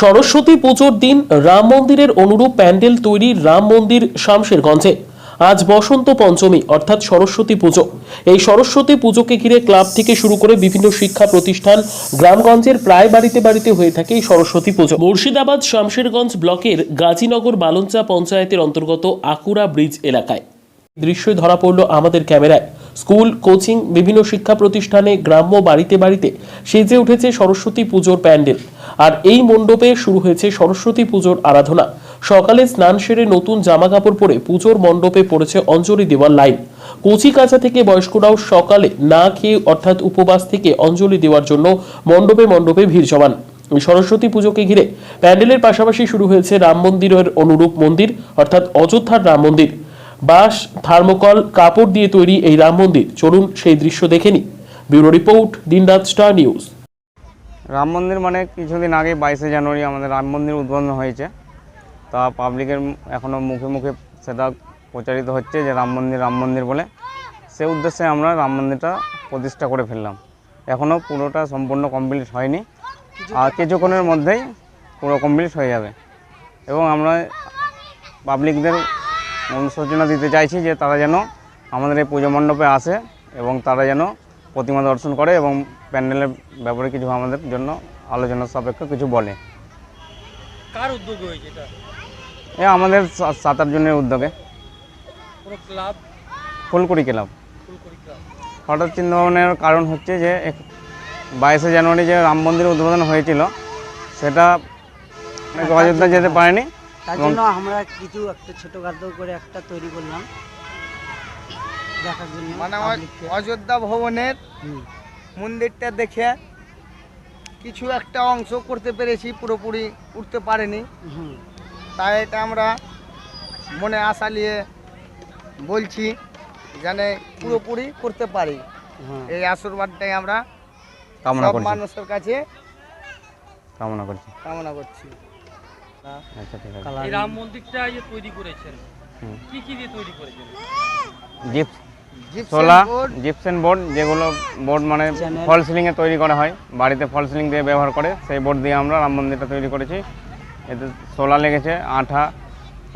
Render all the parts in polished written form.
সরস্বতী পুজোর দিন রাম মন্দিরের অনুরূপ প্যান্ডেল তৈরি রাম মন্দির শামশেরগঞ্জে। আজ বসন্ত পঞ্চমী অর্থাৎ সরস্বতী পুজো। এই সরস্বতী পুজোকে ঘিরে ক্লাব থেকে শুরু করে বিভিন্ন শিক্ষা প্রতিষ্ঠান, গ্রামগঞ্জের প্রায় বাড়িতে বাড়িতে হয়ে থাকে এই সরস্বতী পুজো। মুর্শিদাবাদ শামশেরগঞ্জ ব্লকের গাজীনগর বালঞ্চা পঞ্চায়েতের অন্তর্গত আকুরা ব্রিজ এলাকায় দৃশ্যই ধরা পড়ল আমাদের ক্যামেরায়। স্কুল, কোচিং, বিভিন্ন শিক্ষা প্রতিষ্ঠানে, গ্রাম্য বাড়িতে বাড়িতে সেজে উঠেছে সরস্বতী পুজোর প্যান্ডেল। আর এই মণ্ডপে শুরু হয়েছে সরস্বতী পুজোর আরাধনা। সকালে স্নান সেরে নতুন জামা কাপড় পরে পুজোর মণ্ডপে পড়েছে অঞ্জলি দেওয়ার লাইন। কচি কাঁচা থেকে বয়স্করাও সকালে না খেয়ে অর্থাৎ উপবাস থেকে অঞ্জলি দেওয়ার জন্য মণ্ডপে মণ্ডপে ভিড় জমান। সরস্বতী পুজোকে ঘিরে প্যান্ডেলের পাশাপাশি শুরু হয়েছে রাম মন্দিরের অনুরূপ মন্দির অর্থাৎ অযোধ্যার রাম মন্দির। বাঁশ, থার্মোকল, কাপড় দিয়ে তৈরি এই রাম মন্দির। চলুন সেই দৃশ্য দেখে নিই। ব্যুরো রিপোর্ট, দিনরাত স্টার নিউজ। রাম মন্দির মানে কিছুদিন আগে 22শে জানুয়ারি আমাদের রাম মন্দির উদ্বোধন হয়েছে। তা পাবলিকের এখনও মুখে মুখে সেটা প্রচারিত হচ্ছে যে রাম মন্দির বলে। সে উদ্দেশ্যে আমরা রাম মন্দিরটা প্রতিষ্ঠা করে ফেললাম। এখনও পুরোটা সম্পূর্ণ কমপ্লিট হয়নি, আর কিছুক্ষণের মধ্যেই পুরো কমপ্লিট হয়ে যাবে। এবং আমরা পাবলিকদের অনুশোচনা দিতে চাইছি যে তারা যেন আমাদের এই পুজো মণ্ডপে আসে এবং তারা যেন প্রতিমা দর্শন করে এবং প্যান্ডেলের ব্যাপারে কিছু আমাদের জন্য আলোচনা সাপেক্ষ কিছু বলে। কার উদ্যোগে হয়েছে এটা? আমাদের 7-8 জনের উদ্যোগে। পুরো ক্লাব? ফুলকুড়ি ক্লাব। হঠাৎ চিন্তা ভাবনার কারণ হচ্ছে যে 22শে জানুয়ারি যে রাম মন্দির উদ্বোধন হয়েছিল সেটা অযোধ্যা যেতে পারেনি, তার জন্য আমরা কিছু একটা ছোটখাটো করে একটা তৈরি করলাম দেখার জন্য। মানে অযোধ্যা ভবনের মন্দিরটা দেখে কিছু একটা অংশ করতে পেরেছি, পুরোপুরি উঠতে পারেনি। তাই এটা আমরা মনে আশা নিয়ে বলছি যেন পুরোপুরি করতে পারি। এই আশীর্বাদটাই আমরা সব মানুষের কাছে কামনা করছি। আচ্ছা, ঠিক আছে। এই রাম মন্দিরটা যে তৈরি করেছেন, কি কি দিয়ে তৈরি করেছেন? জিপসেন বোর্ড, যেগুলো বোর্ড মানে ফল সিলিংয়ে তৈরি করা হয়, বাড়িতে ফল সিলিং দিয়ে ব্যবহার করে, সেই বোর্ড দিয়ে আমরা রাম মন্দিরটা তৈরি করেছি। এতে সোলা লেগেছে, আঠা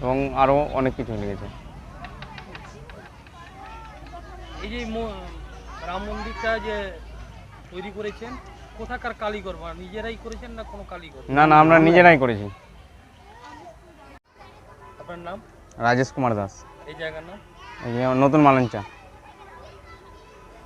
এবং আরও অনেক কিছু লেগেছে। এই যে রাম মন্দিরটা যে তৈরি করেছেন, কোথাকার কারিগর? নিজেরাই করেছেন না কোনো কারিগর? না, আমরা নিজেরাই করেছি। আপনার নাম? রাজেশ কুমার দাস। এই জায়গার নাম? এই নতুন মালঞ্চা।